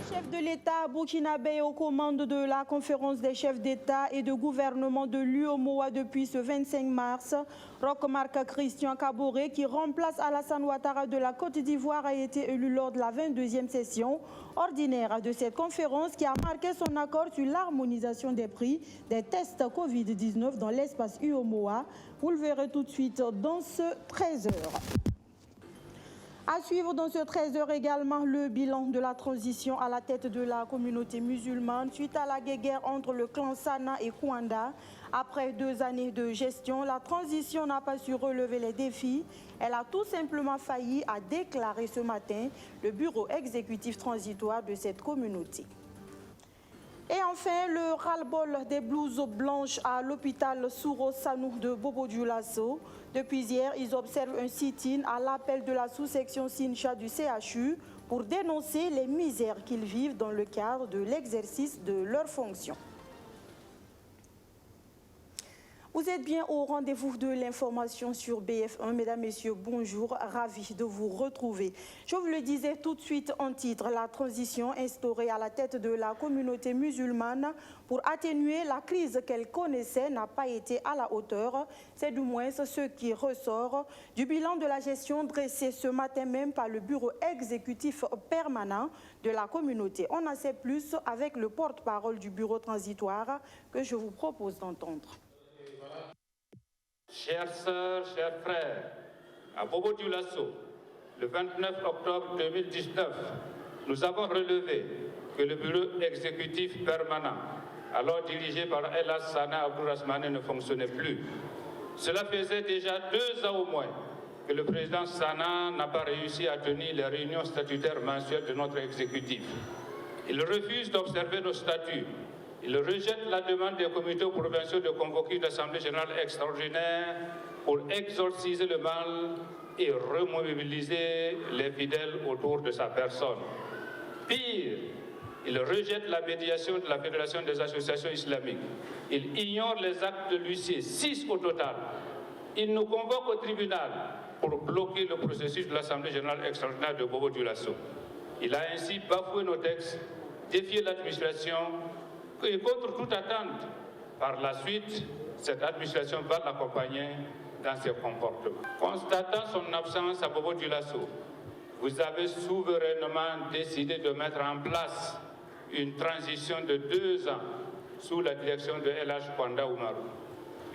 Chef de l'État burkinabé aux commandes de la conférence des chefs d'État et de gouvernement de l'UEMOA depuis ce 25 mars. Roch-Marc Christian Kaboré, qui remplace Alassane Ouattara de la Côte d'Ivoire, a été élu lors de la 22e session ordinaire de cette conférence qui a marqué son accord sur l'harmonisation des prix des tests Covid-19 dans l'espace UEMOA. Vous le verrez tout de suite dans ce 13h. À suivre dans ce 13h également le bilan de la transition à la tête de la communauté musulmane suite à la guerre entre le clan Sana et Kouanda. Après 2 années de gestion, la transition n'a pas su relever les défis. Elle a tout simplement failli, a déclaré ce matin le bureau exécutif transitoire de cette communauté. Et enfin, le ras-le-bol des blouses blanches à l'hôpital Souro Sanou de Bobo-Dioulasso. Depuis hier, ils observent un sit-in à l'appel de la sous-section Sincha du CHU pour dénoncer les misères qu'ils vivent dans le cadre de l'exercice de leurs fonctions. Vous êtes bien au rendez-vous de l'information sur BF1. Mesdames, Messieurs, bonjour, ravi de vous retrouver. Je vous le disais tout de suite en titre, la transition instaurée à la tête de la communauté musulmane pour atténuer la crise qu'elle connaissait n'a pas été à la hauteur. C'est du moins ce qui ressort du bilan de la gestion dressé ce matin même par le bureau exécutif permanent de la communauté. On en sait plus avec le porte-parole du bureau transitoire que je vous propose d'entendre. Chères sœurs, chers frères, à Bobo-Dioulasso, le 29 octobre 2019, nous avons relevé que le bureau exécutif permanent, alors dirigé par Elas Sana Abdourahmane, ne fonctionnait plus. Cela faisait déjà 2 ans au moins que le président Sana n'a pas réussi à tenir les réunions statutaires mensuelles de notre exécutif. Il refuse d'observer nos statuts. Il rejette la demande des comités provinciaux de convoquer une assemblée générale extraordinaire pour exorciser le mal et remobiliser les fidèles autour de sa personne. Pire, il rejette la médiation de la Fédération des associations islamiques. Il ignore les actes de l'huissier, 6 au total. Il nous convoque au tribunal pour bloquer le processus de l'Assemblée générale extraordinaire de Bobo-Dioulasso. Il a ainsi bafoué nos textes, défié l'administration, et contre toute attente, par la suite, cette administration va l'accompagner dans ses comportements. Constatant son absence à Bobo-Dioulasso, vous avez souverainement décidé de mettre en place une transition de 2 ans sous la direction de El-Hadj Kwanda Oumarou.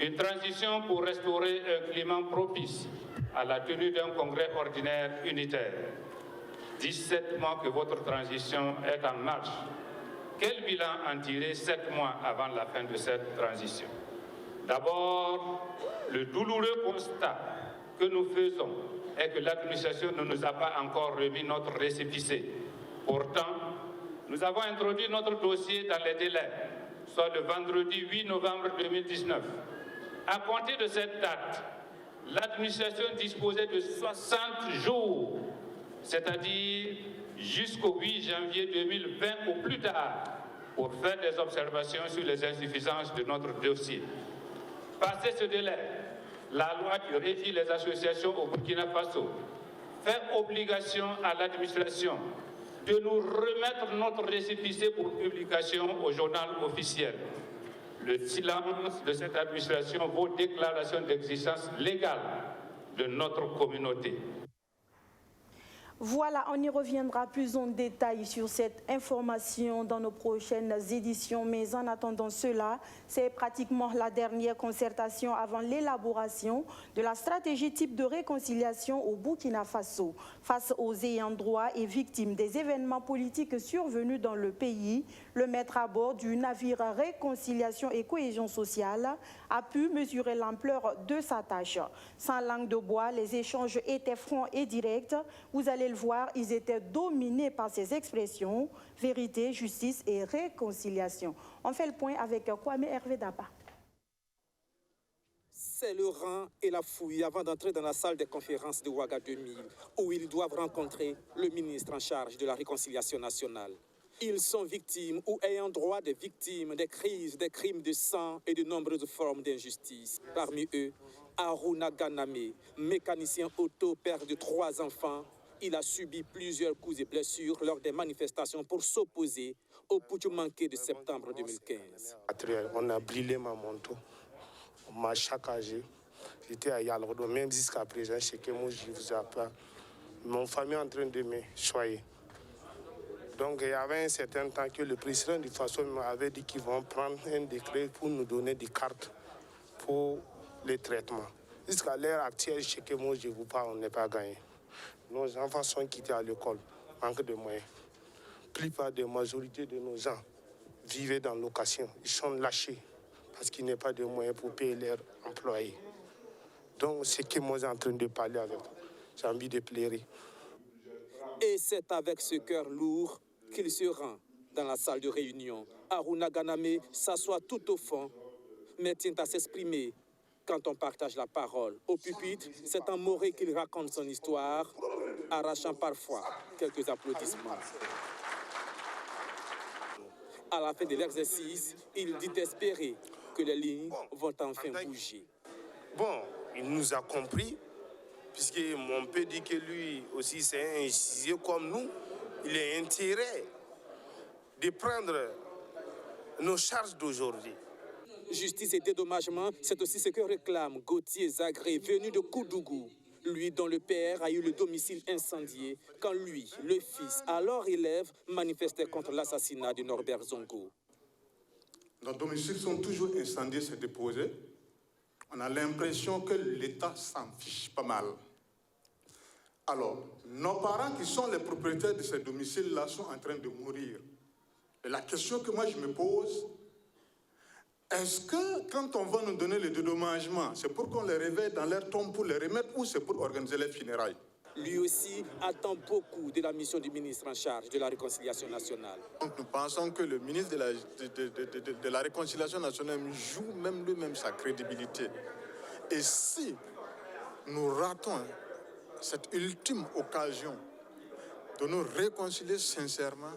Une transition pour restaurer un climat propice à la tenue d'un congrès ordinaire unitaire. 17 mois que votre transition est en marche. Quel bilan en tirer 7 mois avant la fin de cette transition? D'abord, le douloureux constat que nous faisons est que l'administration ne nous a pas encore remis notre récépissé. Pourtant, nous avons introduit notre dossier dans les délais, soit le vendredi 8 novembre 2019. À compter de cette date, l'administration disposait de 60 jours, c'est-à-dire jusqu'au 8 janvier 2020 au plus tard, pour faire des observations sur les insuffisances de notre dossier. Passé ce délai, la loi qui régit les associations au Burkina Faso fait obligation à l'administration de nous remettre notre récépissé pour publication au journal officiel. Le silence de cette administration vaut déclaration d'existence légale de notre communauté. Voilà, on y reviendra plus en détail sur cette information dans nos prochaines éditions. Mais en attendant cela, c'est pratiquement la dernière concertation avant l'élaboration de la stratégie type de réconciliation au Burkina Faso. Face aux ayants droit et victimes des événements politiques survenus dans le pays, le maître à bord du navire Réconciliation et Cohésion sociale a pu mesurer l'ampleur de sa tâche. Sans langue de bois, les échanges étaient francs et directs. Vous allez le voir, ils étaient dominés par ces expressions, vérité, justice et réconciliation. On fait le point avec Kwame Hervé Daba. C'est le rang et la fouille avant d'entrer dans la salle des conférences de Ouaga 2000, où ils doivent rencontrer le ministre en charge de la réconciliation nationale. Ils sont victimes ou ayant droit des victimes des crises, des crimes de sang et de nombreuses formes d'injustice. Parmi eux, Haruna Ganame, mécanicien auto, père de 3 enfants, il a subi plusieurs coups et blessures lors des manifestations pour s'opposer au putsch manqué de septembre 2015. On a brûlé ma moto, on m'a saccagé. J'étais à Yalrodo, même jusqu'à présent, chez Kemo, je ne vous ai pas. Mon famille est en train de me choyer. Donc il y avait un certain temps que le président du FASO m'avait dit qu'ils vont prendre un décret pour nous donner des cartes pour les traitements. Jusqu'à l'heure actuelle, chez Kemo, je ne vous parle, on n'est pas gagné. Nos enfants sont quittés à l'école, manque de moyens. La plupart de la majorité de nos gens vivaient dans location. Ils sont lâchés parce qu'il n'y a pas de moyens pour payer leurs employés. Donc c'est que moi, je suis en train de parler avec eux. J'ai envie de pleurer. Et c'est avec ce cœur lourd qu'il se rend dans la salle de réunion. Haruna Ganame s'assoit tout au fond, mais tient à s'exprimer quand on partage la parole. Au pupitre, c'est en moré qu'il raconte son histoire, arrachant parfois quelques applaudissements. À la fin de l'exercice, il dit espérer que les lignes vont enfin bouger. Bon, il nous a compris, puisqu'on peut dire que lui aussi c'est un incisé comme nous. Il a intérêt de prendre nos charges d'aujourd'hui. Justice et dédommagement, c'est aussi ce que réclame Gauthier Zagré, venu de Koudougou. Lui dont le père a eu le domicile incendié quand lui, le fils, alors élève, manifestait contre l'assassinat de Norbert Zongo. Nos domiciles sont toujours incendiés, c'est déposé. On a l'impression que l'État s'en fiche pas mal. Alors, nos parents qui sont les propriétaires de ces domiciles-là sont en train de mourir. Et la question que moi je me pose, est-ce que quand on va nous donner le dédommagement, c'est pour qu'on les réveille dans leur tombe pour les remettre ou c'est pour organiser les funérailles? Lui aussi attend beaucoup de la mission du ministre en charge de la réconciliation nationale. Donc nous pensons que le ministre de la réconciliation nationale joue même lui-même sa crédibilité. Et si nous ratons cette ultime occasion de nous réconcilier sincèrement,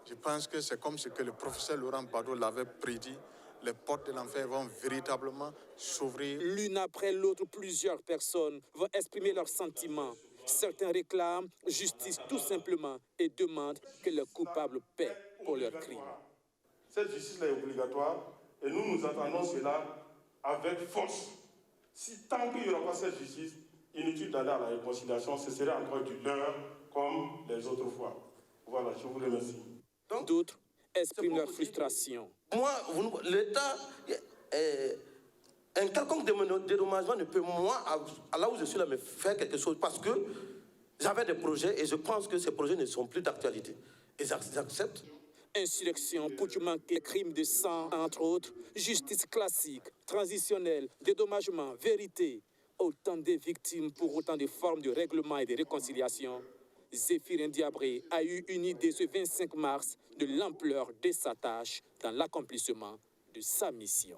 je pense que c'est comme ce que le professeur Laurent Gbagbo l'avait prédit. Les portes de l'enfer vont véritablement s'ouvrir. L'une après l'autre, plusieurs personnes vont exprimer leurs sentiments. Certains réclament justice tout simplement et demandent que les coupables paient pour leurs crimes. Cette justice-là est obligatoire et nous attendons cela avec force. Si tant qu'il n'y aura pas cette justice, inutile d'aller à la réconciliation, ce serait encore du leurre comme les autres fois. Voilà, je vous remercie. D'autres expriment leur frustration. Moi, l'État, un quelconque dédommagement ne peut, moi, à là où je suis là, me faire quelque chose parce que j'avais des projets et je pense que ces projets ne sont plus d'actualité. Et j'accepte. Insurrection, putsch manqué, crimes de sang, entre autres, justice classique, transitionnelle, dédommagement, vérité. Autant de victimes pour autant de formes de règlement et de réconciliation. Zéphirin Diabré a eu une idée ce 25 mars de l'ampleur de sa tâche dans l'accomplissement de sa mission.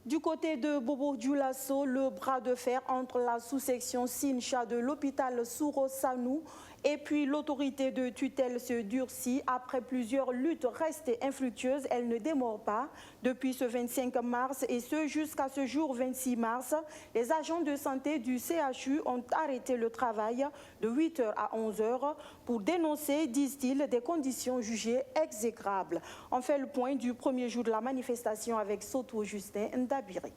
Du côté de Bobo Dioulasso, le bras de fer entre la sous-section Sincha de l'hôpital Soro-Sanou et puis l'autorité de tutelle se durcit. Après plusieurs luttes restées infructueuses, elle ne démord pas. Depuis ce 25 mars et ce jusqu'à ce jour 26 mars, les agents de santé du CHU ont arrêté le travail de 8h à 11h pour dénoncer, disent-ils, des conditions jugées exécrables. On fait le point du premier jour de la manifestation avec Soto Justin Ndabiri.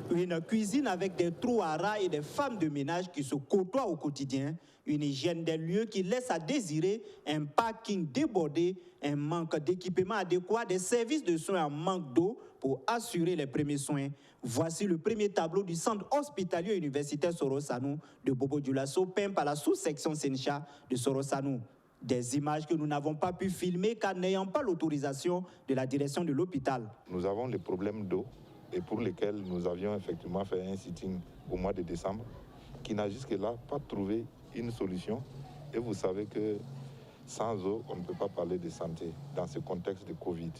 Une cuisine avec des trous à rats et des femmes de ménage qui se côtoient au quotidien, une hygiène des lieux qui laisse à désirer, un parking débordé, un manque d'équipement adéquat, des services de soins en manque d'eau pour assurer les premiers soins. Voici le premier tableau du centre hospitalier universitaire Soro-Sanou de Bobo Dioulasso, peint par la sous-section Sincha de Soro-Sanou. Des images que nous n'avons pas pu filmer car n'ayant pas l'autorisation de la direction de l'hôpital. Nous avons les problèmes d'eau et pour lesquels nous avions effectivement fait un sitting au mois de décembre qui n'a jusque-là pas trouvé une solution. Et vous savez que sans eau, on ne peut pas parler de santé dans ce contexte de Covid.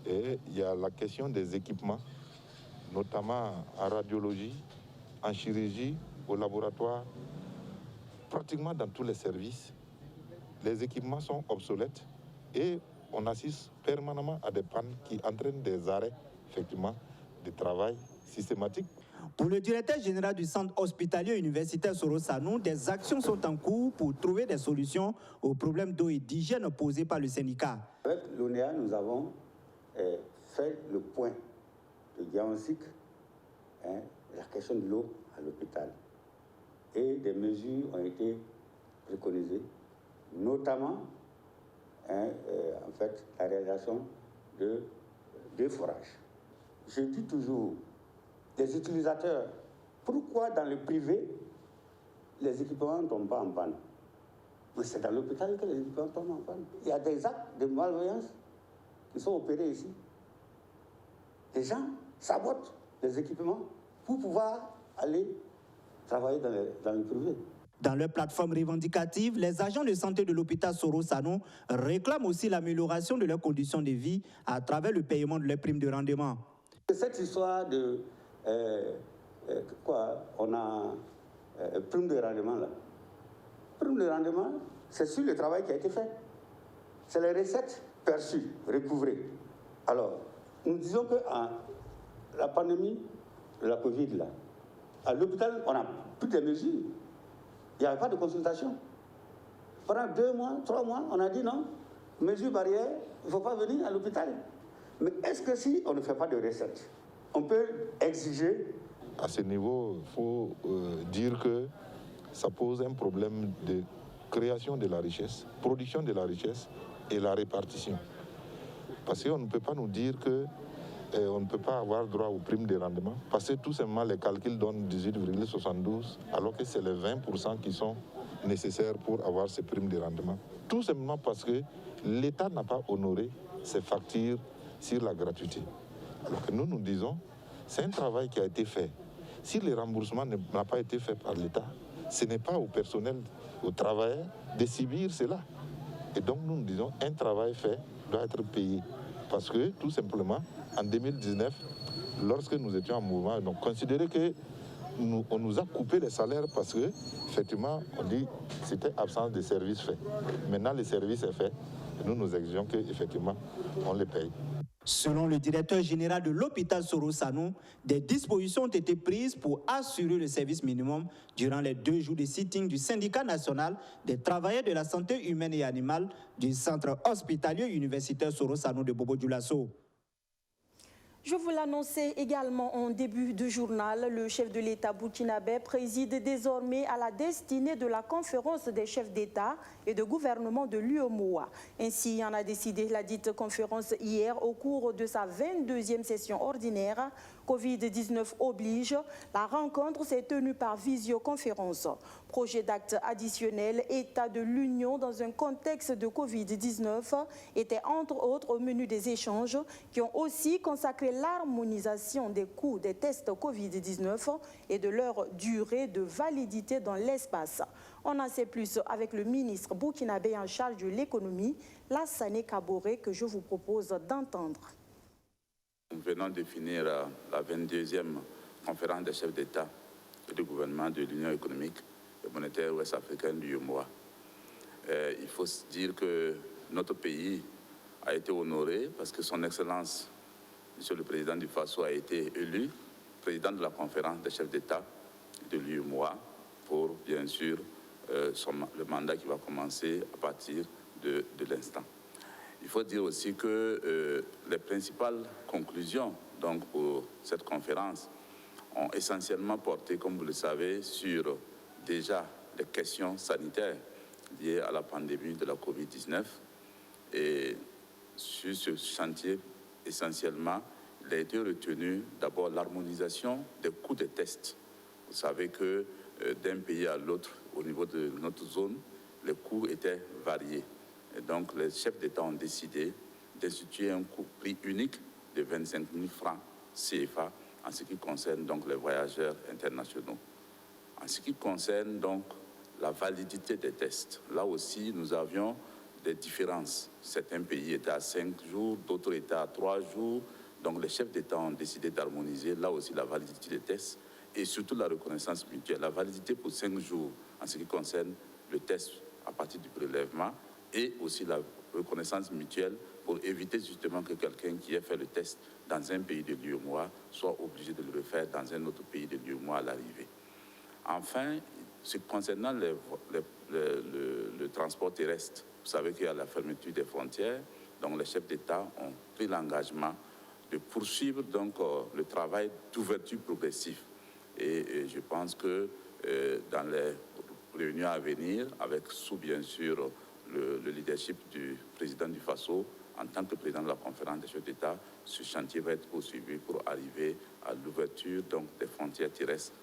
Et il y a la question des équipements, notamment en radiologie, en chirurgie, au laboratoire, pratiquement dans tous les services. les équipements sont obsolètes et on assiste permanemment à des pannes qui entraînent des arrêts, effectivement, de travail systématique. Pour le directeur général du centre hospitalier universitaire Soro-Sanou, des actions sont en cours pour trouver des solutions aux problèmes d'eau et d'hygiène posés par le syndicat. Avec l'ONEA, nous avons fait le point de diagnostic, la question de l'eau à l'hôpital. Et des mesures ont été préconisées, notamment en fait, la réalisation de forages. Je dis toujours, les utilisateurs, pourquoi dans le privé, les équipements ne tombent pas en panne? Mais c'est dans l'hôpital que les équipements tombent en panne. Il y a des actes de malveillance qui sont opérés ici. Les gens sabotent les équipements pour pouvoir aller travailler dans le privé. Dans leur plateforme revendicative, les agents de santé de l'hôpital Soro-Sanou réclament aussi l'amélioration de leurs conditions de vie à travers le paiement de leurs primes de rendement. Cette histoire de on a prime de rendement là. Prime de rendement, c'est sur le travail qui a été fait. C'est les recettes perçues, recouvrées. Alors, nous disons que la pandémie de la Covid là, à l'hôpital, on a pris des mesures. Il n'y avait pas de consultation. Pendant 2 mois, 3 mois, on a dit non, mesure barrière, il ne faut pas venir à l'hôpital. Mais est-ce que si on ne fait pas de recettes, on peut exiger? À ce niveau, il faut dire que ça pose un problème de création de la richesse, production de la richesse et la répartition. Parce qu'on ne peut pas nous dire que on ne peut pas avoir droit aux primes de rendement, parce que tout simplement les calculs donnent 18,72, alors que c'est les 20% qui sont nécessaires pour avoir ces primes de rendement. Tout simplement parce que l'État n'a pas honoré ses factures sur la gratuité. Alors que nous disons, c'est un travail qui a été fait. Si le remboursement n'a pas été fait par l'État, ce n'est pas au personnel, aux travailleurs de subir cela. Et donc nous disons, un travail fait doit être payé. Parce que, tout simplement, en 2019, lorsque nous étions en mouvement, on considérait qu'on nous a coupé les salaires parce que, effectivement, on dit que c'était absence de service fait. Maintenant, le service est fait. Et nous exigeons qu'effectivement, on les paye. Selon le directeur général de l'hôpital Soro-Sanou, des dispositions ont été prises pour assurer le service minimum durant les 2 jours de sitting du syndicat national des travailleurs de la santé humaine et animale du centre hospitalier universitaire Soro-Sanou de Bobo-Dioulasso. Je vous l'annonçais également en début de journal, le chef de l'État burkinabé préside désormais à la destinée de la conférence des chefs d'État et de gouvernement de l'UEMOA. Ainsi en a décidé la dite conférence hier au cours de sa 22e session ordinaire. Covid-19 oblige, la rencontre s'est tenue par visioconférence. Projet d'acte additionnel, État de l'Union dans un contexte de Covid-19 était entre autres au menu des échanges qui ont aussi consacré l'harmonisation des coûts des tests Covid-19 et de leur durée de validité dans l'espace. On en sait plus avec le ministre burkinabé en charge de l'économie, Lassane Kaboré, que je vous propose d'entendre. Nous venons de finir la 22e conférence des chefs d'État et de gouvernement de l'Union économique et monétaire ouest-africaine du UEMOA. Il faut se dire que notre pays a été honoré parce que son Excellence, Monsieur le Président du FASO, a été élu président de la conférence des chefs d'État de l'UEMOA pour, bien sûr, le mandat qui va commencer à partir de l'instant. Il faut dire aussi que les principales conclusions donc, pour cette conférence ont essentiellement porté, comme vous le savez, sur déjà les questions sanitaires liées à la pandémie de la Covid-19. Et sur ce chantier, essentiellement, il a été retenu d'abord l'harmonisation des coûts des tests. Vous savez que d'un pays à l'autre, au niveau de notre zone, les coûts étaient variés. Et donc, les chefs d'État ont décidé d'instituer un prix unique de 25 000 francs CFA en ce qui concerne donc les voyageurs internationaux. En ce qui concerne donc la validité des tests, là aussi, nous avions des différences. Certains pays étaient à 5 jours, d'autres étaient à 3 jours. Donc, les chefs d'État ont décidé d'harmoniser là aussi la validité des tests et surtout la reconnaissance mutuelle. La validité pour 5 jours en ce qui concerne le test à partir du prélèvement et aussi la reconnaissance mutuelle pour éviter justement que quelqu'un qui ait fait le test dans un pays de l'UEMOA soit obligé de le refaire dans un autre pays de l'UEMOA à l'arrivée. Enfin, concernant le transport terrestre, vous savez qu'il y a la fermeture des frontières, donc les chefs d'État ont pris l'engagement de poursuivre donc, le travail d'ouverture progressive. Et je pense que dans les réunions à venir, avec sous bien sûr le leadership du président du FASO, en tant que président de la conférence des chefs d'État, ce chantier va être poursuivi pour arriver à l'ouverture des frontières terrestres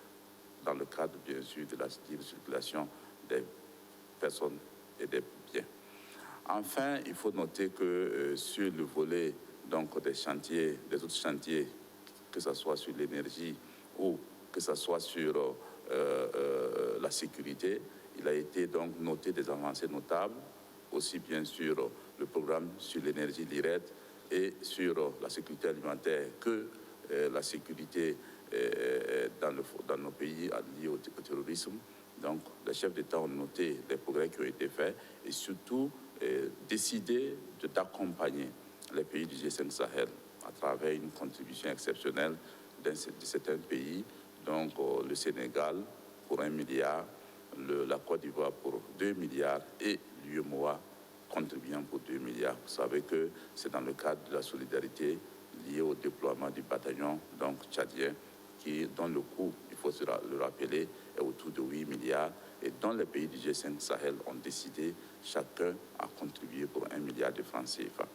dans le cadre, bien sûr, de la libre circulation des personnes et des biens. Enfin, il faut noter que sur le volet donc, des autres chantiers, que ce soit sur l'énergie ou que ce soit sur la sécurité, il a été donc noté des avancées notables, aussi bien sur le programme sur l'énergie l'IRED et sur la sécurité alimentaire que la sécurité dans nos pays liés au terrorisme. Donc, les chefs d'État ont noté les progrès qui ont été faits et surtout décidé d'accompagner les pays du G5 Sahel à travers une contribution exceptionnelle de certains pays, donc le Sénégal pour 1 milliard, la Côte d'Ivoire pour 2 milliards et l'UEMOA contribuant pour 2 milliards. Vous savez que c'est dans le cadre de la solidarité liée au déploiement du bataillon donc tchadien, dont le coût, il faut le rappeler, est autour de 8 milliards et dont les pays du G5 Sahel ont décidé chacun à contribuer pour 1 milliard de francs CFA.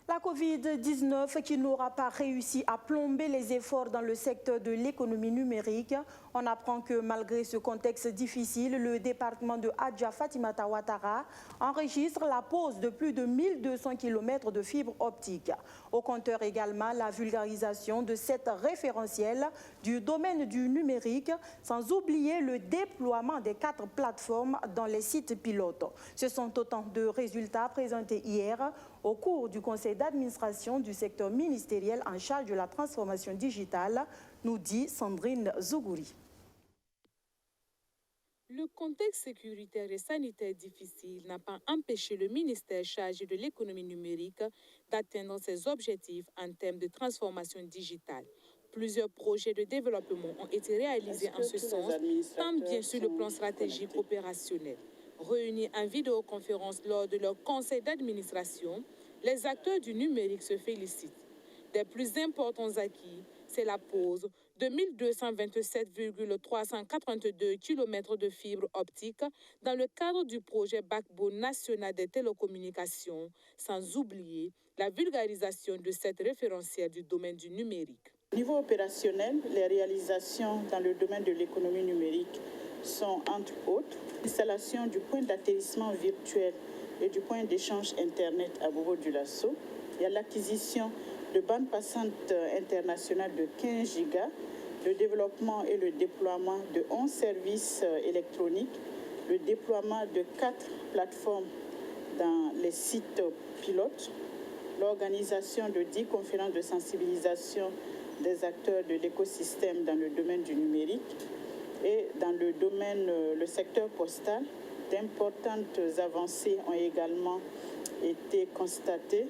La Covid-19 qui n'aura pas réussi à plomber les efforts dans le secteur de l'économie numérique. On apprend que malgré ce contexte difficile, le département de Adja Fatimata Ouattara enregistre la pose de plus de 1200 km de fibres optiques. Au compteur également la vulgarisation de 7 référentiels du domaine du numérique, sans oublier le déploiement des 4 plateformes dans les sites pilotes. Ce sont autant de résultats présentés hier au cours du conseil d'administration du secteur ministériel en charge de la transformation digitale, nous dit Sandrine Zougouri. Le contexte sécuritaire et sanitaire difficile n'a pas empêché le ministère chargé de l'économie numérique d'atteindre ses objectifs en termes de transformation digitale. Plusieurs projets de développement ont été réalisés en ce sens, tant bien sur le plan stratégique opérationnel. Réunis en vidéoconférence lors de leur conseil d'administration, les acteurs du numérique se félicitent. Des plus importants acquis, c'est la pose de 1227,382 km de fibres optiques dans le cadre du projet Backbone national des télécommunications, sans oublier la vulgarisation de cette référentielle du domaine du numérique. Au niveau opérationnel, les réalisations dans le domaine de l'économie numérique sont entre autres l'installation du point d'atterrissement virtuel et du point d'échange Internet à Bobo-Dioulasso. Il y a l'acquisition de bandes passantes internationales de 15 gigas, le développement et le déploiement de 11 services électroniques, le déploiement de 4 plateformes dans les sites pilotes, l'organisation de 10 conférences de sensibilisation des acteurs de l'écosystème dans le domaine du numérique et dans le secteur postal. D'importantes avancées ont également été constatées.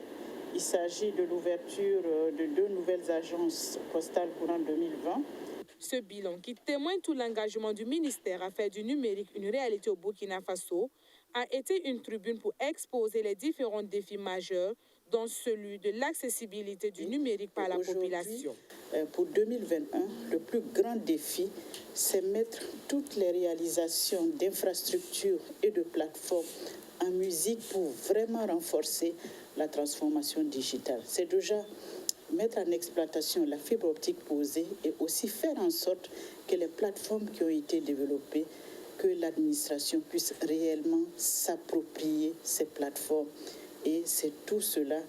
Il s'agit de l'ouverture de 2 nouvelles agences postales courant 2020. Ce bilan, qui témoigne tout l'engagement du ministère à faire du numérique une réalité au Burkina Faso, a été une tribune pour exposer les différents défis majeurs, dont celui de l'accessibilité du numérique par la population. Pour 2021, le plus grand défi, c'est mettre toutes les réalisations d'infrastructures et de plateformes en musique pour vraiment renforcer la transformation digitale. C'est déjà mettre en exploitation la fibre optique posée et aussi faire en sorte que les plateformes qui ont été développées, que l'administration puisse réellement s'approprier ces plateformes. Et c'est tout cela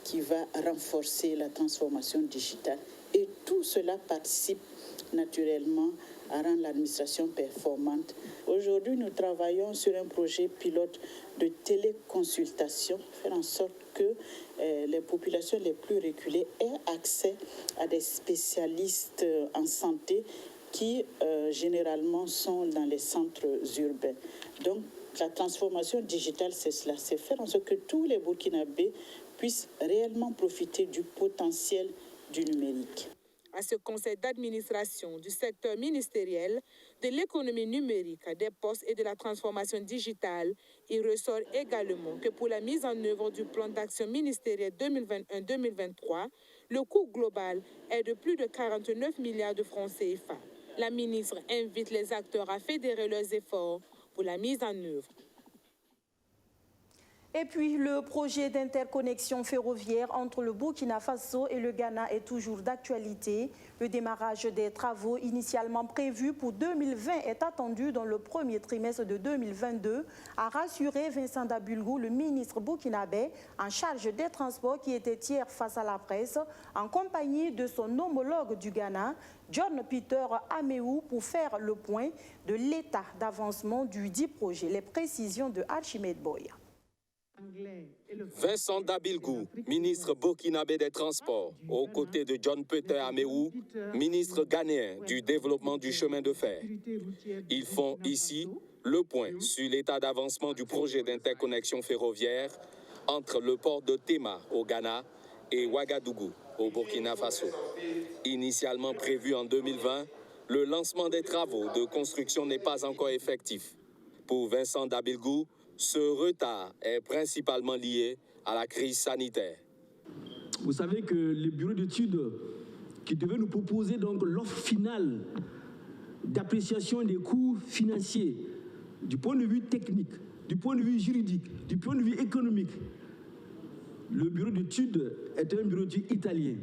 qui va renforcer la transformation digitale. Et tout cela participe naturellement à rendre l'administration performante. Aujourd'hui, nous travaillons sur un projet pilote de téléconsultation, faire en sorte que les populations les plus reculées aient accès à des spécialistes en santé qui généralement sont dans les centres urbains. Donc, La transformation digitale, c'est cela, c'est faire en sorte que tous les Burkinabés puissent réellement profiter du potentiel du numérique. À ce conseil d'administration du secteur ministériel de l'économie numérique, des postes et de la transformation digitale, il ressort également que pour la mise en œuvre du plan d'action ministériel 2021-2023, le coût global est de plus de 49 milliards de francs CFA. La ministre invite les acteurs à fédérer leurs efforts pour la mise en œuvre. Et puis, le projet d'interconnexion ferroviaire entre le Burkina Faso et le Ghana est toujours d'actualité. Le démarrage des travaux initialement prévus pour 2020 est attendu dans le premier trimestre de 2022, a rassuré Vincent Dabulgou, le ministre burkinabé en charge des transports, qui était hier face à la presse en compagnie de son homologue du Ghana, John Peter Ameou, pour faire le point de l'état d'avancement du dit projet. Les précisions de Archimède Boy. Vincent Dabulgou, ministre burkinabé des Transports, aux côtés de John Peter Ameou, ministre ghanéen du développement du chemin de fer. Ils font ici le point sur l'état d'avancement du projet d'interconnexion ferroviaire entre le port de Tema au Ghana et Ouagadougou au Burkina Faso. Initialement prévu en 2020, le lancement des travaux de construction n'est pas encore effectif. Pour Vincent Dabulgou, ce retard est principalement lié à la crise sanitaire. Vous savez que le bureau d'études qui devait nous proposer donc l'offre finale d'appréciation des coûts financiers du point de vue technique, du point de vue juridique, du point de vue économique, le bureau d'études est un bureau d'études italien.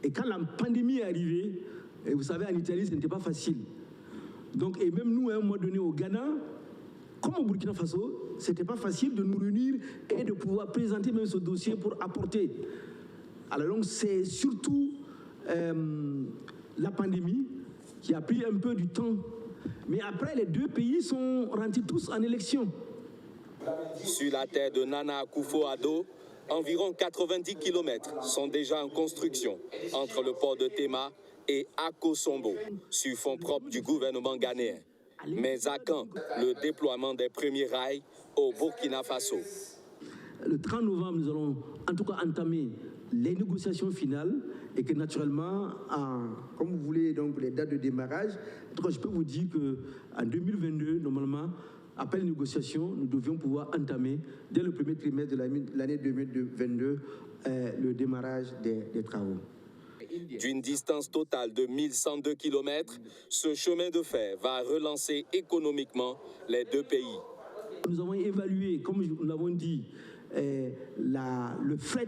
Et quand la pandémie est arrivée, et vous savez, en Italie, ce n'était pas facile. Donc, et même nous, à un moment donné, au Ghana, comme au Burkina Faso, ce n'était pas facile de nous réunir et de pouvoir présenter même ce dossier pour apporter. Alors donc, c'est surtout la pandémie qui a pris un peu du temps. Mais après, les deux pays sont rentrés tous en élection. Sur la terre de Nana Akufo-Addo, environ 90 km sont déjà en construction entre le port de Tema et Akosombo, sur fonds propres du gouvernement ghanéen. Mais à quand le déploiement des premiers rails au Burkina Faso? Le 30 novembre, nous allons en tout cas entamer les négociations finales et que naturellement, comme vous voulez donc les dates de démarrage, en tout cas, je peux vous dire qu'en 2022, normalement, après les négociations, nous devions pouvoir entamer dès le premier trimestre de l'année 2022 le démarrage des travaux. D'une distance totale de 1102 km, ce chemin de fer va relancer économiquement les deux pays. Nous avons évalué, comme nous l'avons dit, le fret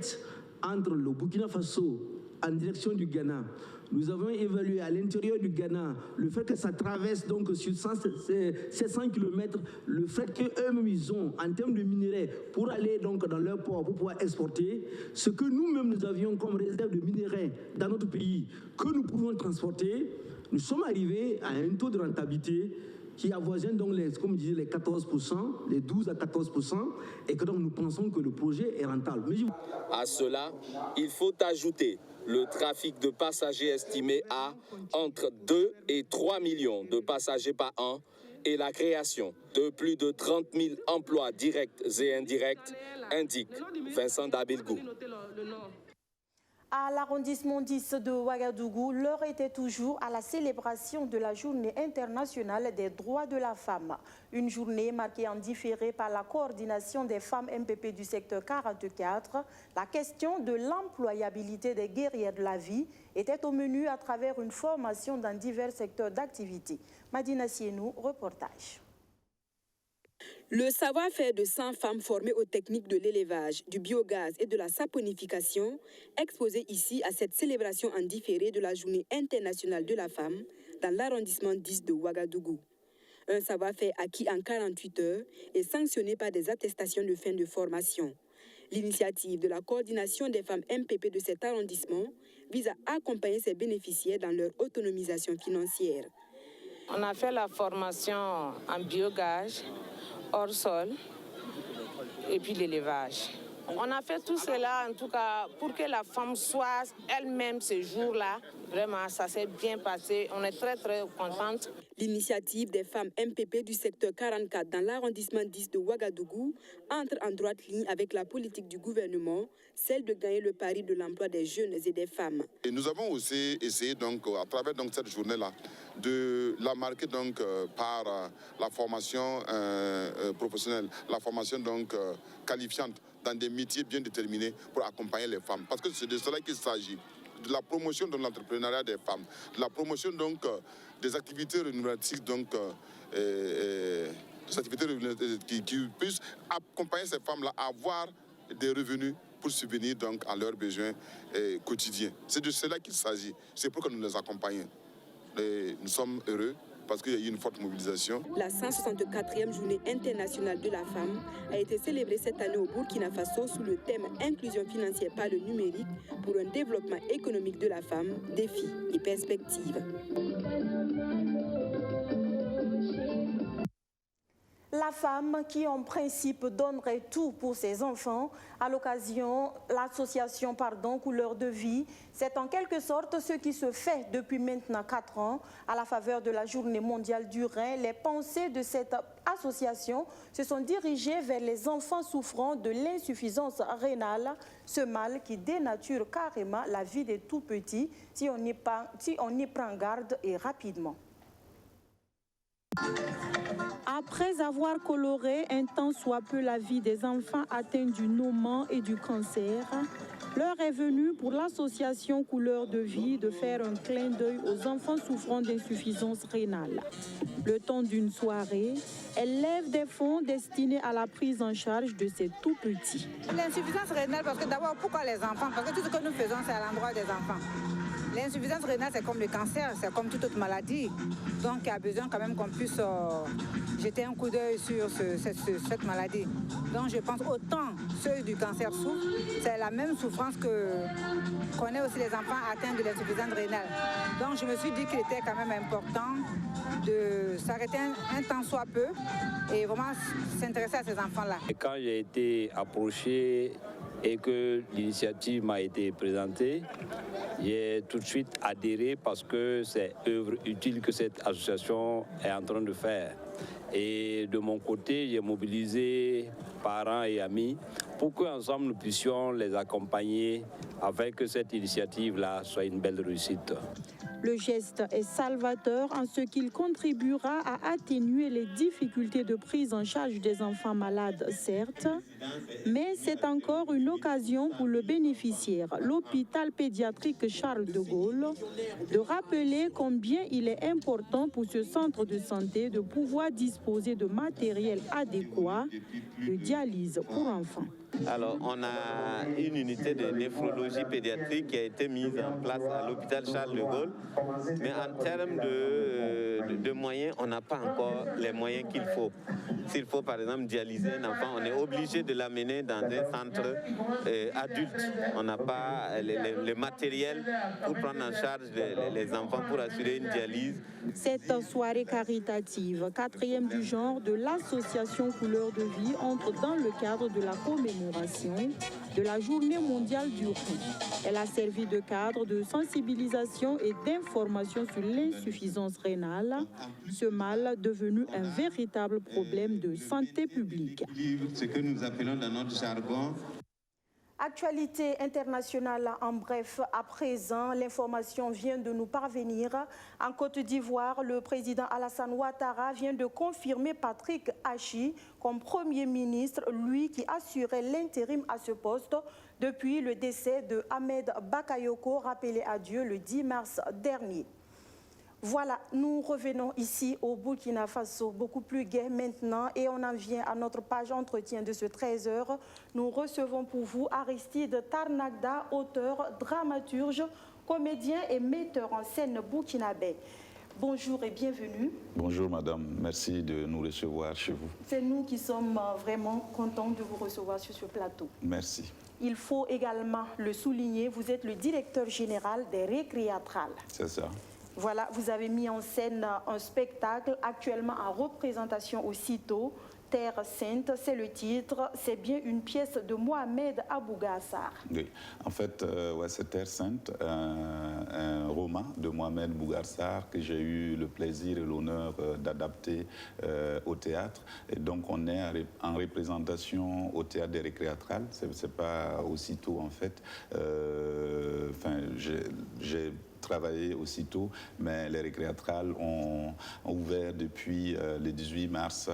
entre le Burkina Faso en direction du Ghana. Nous avons évalué à l'intérieur du Ghana le fait que ça traverse donc sur 700 km, le fait qu'eux-mêmes ils ont en termes de minerais pour aller donc dans leur port pour pouvoir exporter, ce que nous-mêmes nous avions comme réserve de minerais dans notre pays que nous pouvions transporter, nous sommes arrivés à un taux de rentabilité qui avoisine donc comme je disais, les 14%, les 12 à 14%, et que donc nous pensons que le projet est rentable. À cela, il faut ajouter le trafic de passagers estimé à entre 2 et 3 millions de passagers par an et la création de plus de 30 000 emplois directs et indirects, indique Vincent Dabulgou. À l'arrondissement 10 de Ouagadougou, l'heure était toujours à la célébration de la Journée internationale des droits de la femme. Une journée marquée en différé par la coordination des femmes MPP du secteur 44. La question de l'employabilité des guerrières de la vie était au menu à travers une formation dans divers secteurs d'activité. Madina Sienou, reportage. Le savoir-faire de 100 femmes formées aux techniques de l'élevage, du biogaz et de la saponification, exposé ici à cette célébration en différé de la Journée internationale de la femme dans l'arrondissement 10 de Ouagadougou. Un savoir-faire acquis en 48 heures et sanctionné par des attestations de fin de formation. L'initiative de la coordination des femmes MPP de cet arrondissement vise à accompagner ses bénéficiaires dans leur autonomisation financière. On a fait la formation en biogaz, hors sol et puis l'élevage. On a fait tout cela en tout cas pour que la femme soit elle-même ce jour-là. Vraiment, ça s'est bien passé. On est très très contente. L'initiative des femmes MPP du secteur 44 dans l'arrondissement 10 de Ouagadougou entre en droite ligne avec la politique du gouvernement, celle de gagner le pari de l'emploi des jeunes et des femmes. Et nous avons aussi essayé donc, à travers donc, cette journée-là de la marquer donc, par la formation professionnelle, la formation donc, qualifiante dans des métiers bien déterminés pour accompagner les femmes. Parce que c'est de cela qu'il s'agit, de la promotion de l'entrepreneuriat des femmes, de la promotion donc, des activités rémunératrices donc, des activités qui puissent accompagner ces femmes-là à avoir des revenus pour subvenir donc à leurs besoins quotidiens. C'est de cela qu'il s'agit. C'est pour que nous les accompagnions. Et nous sommes heureux parce qu'il y a eu une forte mobilisation. La 164e journée internationale de la femme a été célébrée cette année au Burkina Faso sous le thème « Inclusion financière par le numérique pour un développement économique de la femme, défis et perspectives ». La femme qui, en principe, donnerait tout pour ses enfants, à l'occasion, l'association Couleur de Vie, c'est en quelque sorte ce qui se fait depuis maintenant 4 ans. À la faveur de la Journée mondiale du rein, les pensées de cette association se sont dirigées vers les enfants souffrant de l'insuffisance rénale, ce mal qui dénature carrément la vie des tout-petits si on y prend garde et rapidement. Après avoir coloré un tant soit peu la vie des enfants atteints du nommant et du cancer, l'heure est venue pour l'association Couleur de Vie de faire un clin d'œil aux enfants souffrant d'insuffisance rénale. Le temps d'une soirée, elle lève des fonds destinés à la prise en charge de ces tout-petits. L'insuffisance rénale, parce que d'abord, pourquoi les enfants? Parce que tout ce que nous faisons, c'est à l'endroit des enfants. L'insuffisance rénale, c'est comme le cancer, c'est comme toute autre maladie. Donc, il y a besoin quand même qu'on puisse jeter un coup d'œil sur cette maladie. Donc, je pense autant ceux du cancer souffrent, c'est la même souffrance qu'on ait aussi les enfants atteints de l'insuffisance rénale. Donc, je me suis dit qu'il était quand même important de s'arrêter un temps soit peu et vraiment s'intéresser à ces enfants-là. Quand j'ai été approché et que l'initiative m'a été présentée, j'ai tout de suite adhéré parce que c'est œuvre utile que cette association est en train de faire. Et de mon côté, j'ai mobilisé parents et amis pour qu'ensemble nous puissions les accompagner afin que cette initiative-là soit une belle réussite. Le geste est salvateur en ce qu'il contribuera à atténuer les difficultés de prise en charge des enfants malades, certes, mais c'est encore une occasion pour le bénéficiaire, l'hôpital pédiatrique Charles de Gaulle, de rappeler combien il est important pour ce centre de santé de pouvoir disposer de matériel adéquat de dialyse pour enfants. Alors, on a une unité de néphrologie pédiatrique qui a été mise en place à l'hôpital Charles de Gaulle. Mais en termes de moyens, on n'a pas encore les moyens qu'il faut. S'il faut, par exemple, dialyser un enfant, on est obligé de l'amener dans des centres adultes. On n'a pas le matériel pour prendre en charge les enfants pour assurer une dialyse. Cette soirée caritative, 4e du genre de l'association Couleur de Vie, entre dans le cadre de la commémoration de la Journée mondiale du rein. Elle a servi de cadre de sensibilisation et d'information sur l'insuffisance rénale, ce mal devenu un véritable problème de santé publique. Ce que nous appelons dans notre jargon. Actualité internationale en bref, à présent, l'information vient de nous parvenir. En Côte d'Ivoire, le président Alassane Ouattara vient de confirmer Patrick Achi comme Premier ministre, lui qui assurait l'intérim à ce poste depuis le décès de Ahmed Bakayoko, rappelé à Dieu le 10 mars dernier. Voilà, nous revenons ici au Burkina Faso, beaucoup plus gai maintenant, et on en vient à notre page entretien de ce 13h. Nous recevons pour vous Aristide Tarnagda, auteur, dramaturge, comédien et metteur en scène burkinabé. Bonjour et bienvenue. Bonjour madame, merci de nous recevoir chez vous. C'est nous qui sommes vraiment contents de vous recevoir sur ce plateau. Merci. Il faut également le souligner, vous êtes le directeur général des Récréatrales. C'est ça. Voilà, vous avez mis en scène un spectacle actuellement en représentation au CITO Terre Sainte, c'est le titre, c'est bien une pièce de Mohamed Abougassar. Oui, en fait, ouais, c'est Terre Sainte, un roman de Mohamed Bougassar que j'ai eu le plaisir et l'honneur d'adapter au théâtre. Et donc, on est en représentation au théâtre des Récréatrales, c'est pas aussitôt en fait. Enfin, j'ai travaillé aussitôt, mais les Récréatrales ont ouvert depuis le 18 mars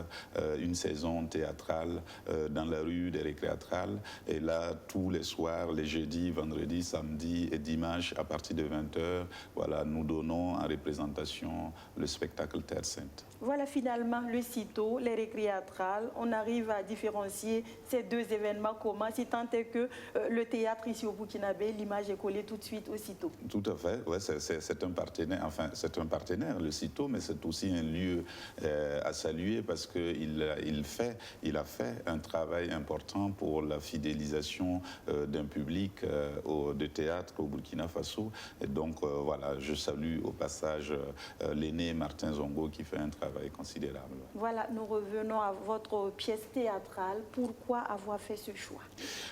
une saison théâtrale dans la rue des Récréatrales. Et là, tous les soirs, les jeudis, vendredis, samedis et dimanches, à partir de 20h, voilà, nous donnons en représentation le spectacle Terre Sainte. Voilà finalement le CITO, les Récréatrales. On arrive à différencier ces deux événements comment, si tant est que le théâtre ici au Burkinabé, l'image est collée tout de suite au CITO. Tout à fait, ouais, c'est un partenaire, enfin c'est un partenaire, le CITO, mais c'est aussi un lieu à saluer parce qu'il a fait un travail important pour la fidélisation d'un public de théâtre au Burkina Faso. Et donc voilà, je salue au passage l'aîné Martin Zongo qui fait un travail considérable. Voilà, nous revenons à votre pièce théâtrale. Pourquoi avoir fait ce choix?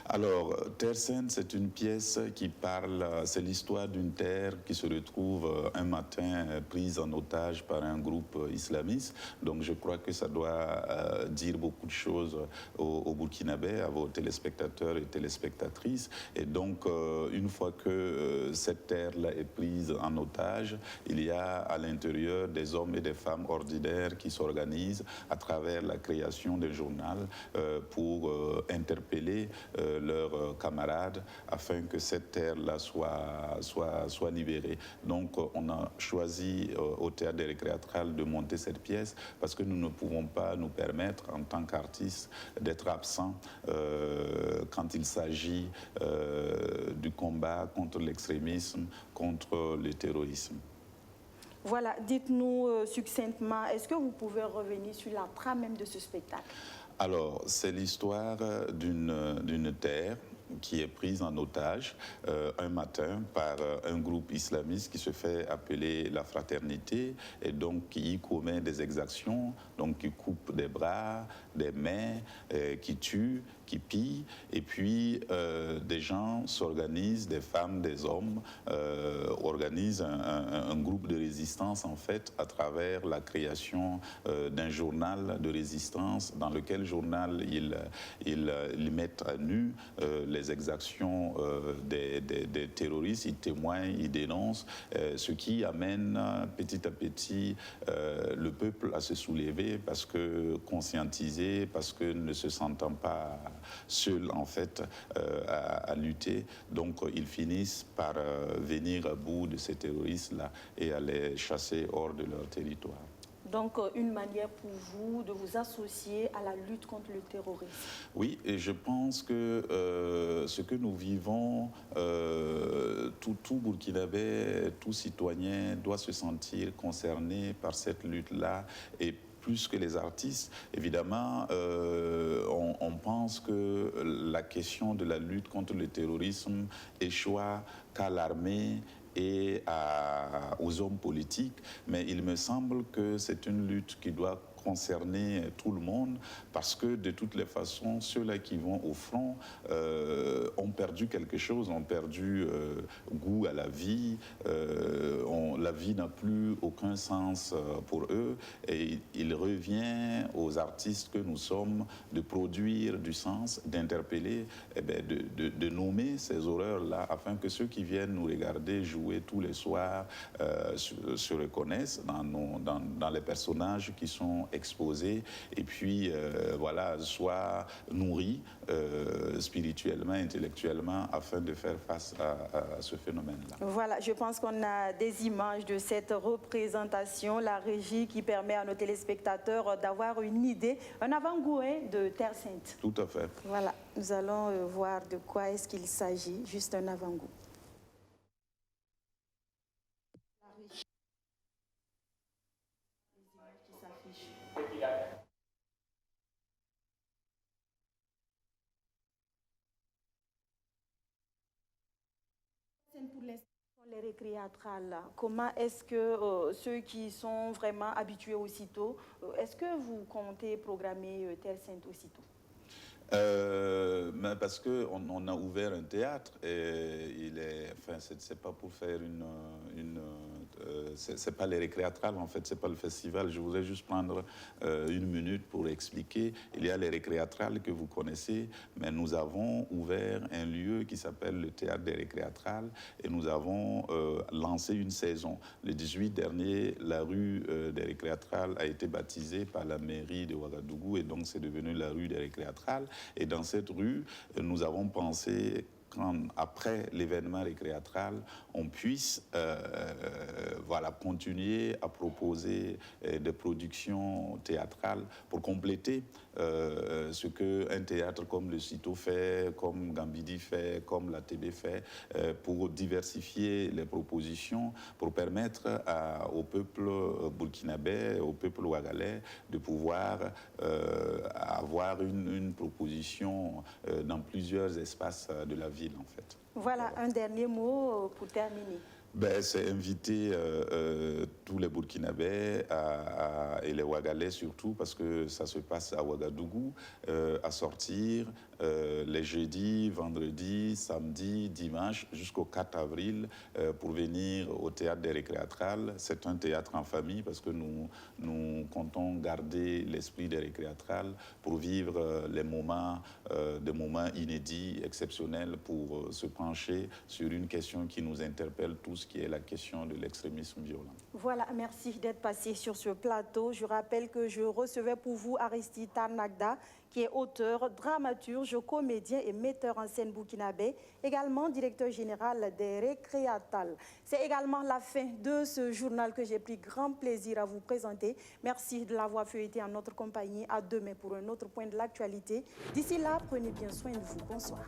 Alors, Terre Sainte, c'est une pièce qui parle, c'est l'histoire d'une terre qui se retrouve un matin prise en otage par un groupe islamiste. Donc, je crois que ça doit dire beaucoup de choses aux Burkinabés, à vos téléspectateurs et téléspectatrices. Et donc, une fois que cette terre-là est prise en otage, il y a à l'intérieur des hommes et des femmes ordinaires qui s'organisent à travers la création d'un journal pour interpeller leurs camarades afin que cette terre-là soit libérée. Donc on a choisi au Théâtre des Récréatrales de monter cette pièce parce que nous ne pouvons pas nous permettre en tant qu'artistes d'être absents quand il s'agit du combat contre l'extrémisme, contre le terrorisme. Voilà, dites-nous succinctement, est-ce que vous pouvez revenir sur la trame même de ce spectacle? Alors, c'est l'histoire d'une terre qui est prise en otage un matin par un groupe islamiste qui se fait appeler la Fraternité et donc qui y commet des exactions, donc qui coupe des bras, des mains, qui tue, qui pille, et puis des gens s'organisent, des femmes, des hommes, organisent un groupe de résistance en fait à travers la création d'un journal de résistance dans lequel journal ils mettent à nu les exactions des terroristes, ils témoignent, ils dénoncent, ce qui amène petit à petit le peuple à se soulever parce que conscientisé, parce que ne se sentant pas seuls en fait à lutter. Donc ils finissent par venir à bout de ces terroristes-là et à les chasser hors de leur territoire. Donc, une manière pour vous de vous associer à la lutte contre le terrorisme. Oui, et je pense que ce que nous vivons, tout Burkinabé, tout citoyen doit se sentir concerné par cette lutte-là et plus que les artistes. Évidemment, on pense que la question de la lutte contre le terrorisme échoit qu'à l'armée et aux hommes politiques, mais il me semble que c'est une lutte qui doit concerner tout le monde parce que de toutes les façons, ceux-là qui vont au front ont perdu quelque chose, ont perdu goût à la vie, la vie n'a plus aucun sens pour eux et il revient aux artistes que nous sommes de produire du sens, d'interpeller, de nommer ces horreurs-là afin que ceux qui viennent nous regarder jouer tous les soirs se reconnaissent dans les personnages qui sont exposés et puis voilà, soit nourris spirituellement, intellectuellement afin de faire face à ce phénomène-là. Voilà, je pense qu'on a des images de cette représentation, la régie qui permet à nos téléspectateurs d'avoir une idée, un avant-goût de Terre Sainte. Tout à fait. Voilà, nous allons voir de quoi est-ce qu'il s'agit, juste un avant-goût. Pour l'instant, Les récréatrales, comment est-ce que ceux qui sont vraiment habitués aussitôt, est-ce que vous comptez programmer Terre Sainte aussitôt? Mais parce qu'on a ouvert un théâtre et c'est pas pour faire c'est pas les récréatrales en fait, c'est pas le festival. Je voudrais juste prendre une minute pour expliquer. Il y a les récréatrales que vous connaissez, mais nous avons ouvert un lieu qui s'appelle le théâtre des récréatrales et nous avons lancé une saison. Le 18 dernier, la rue des récréatrales a été baptisée par la mairie de Ouagadougou et donc c'est devenu la rue des récréatrales. Et dans cette rue, nous avons pensé qu'après l'événement récréatral, on puisse continuer à proposer des productions théâtrales pour compléter ce qu'un théâtre comme le CITO fait, comme Gambidi fait, comme la TB fait, pour diversifier les propositions, pour permettre au peuple burkinabé, au peuple ouagalais, de pouvoir avoir une proposition dans plusieurs espaces de la ville, en fait. Voilà, un dernier mot pour terminer. C'est inviter tous les Burkinabés et les Ouagalais surtout, parce que ça se passe à Ouagadougou, à sortir les jeudis, vendredis, samedis, dimanches, jusqu'au 4 avril pour venir au théâtre des récréatrales. C'est un théâtre en famille parce que nous comptons garder l'esprit des récréatrales pour vivre des moments inédits, exceptionnels, pour se pencher sur une question qui nous interpelle tous, qui est la question de l'extrémisme violent. Voilà, merci d'être passé sur ce plateau. Je rappelle que je recevais pour vous Aristide Tarnagda, qui est auteur, dramaturge, comédien et metteur en scène burkinabé, également directeur général des récréatales. C'est également la fin de ce journal que j'ai pris grand plaisir à vous présenter. Merci de l'avoir feuilleté en notre compagnie. À demain pour un autre point de l'actualité. D'ici là, prenez bien soin de vous. Bonsoir.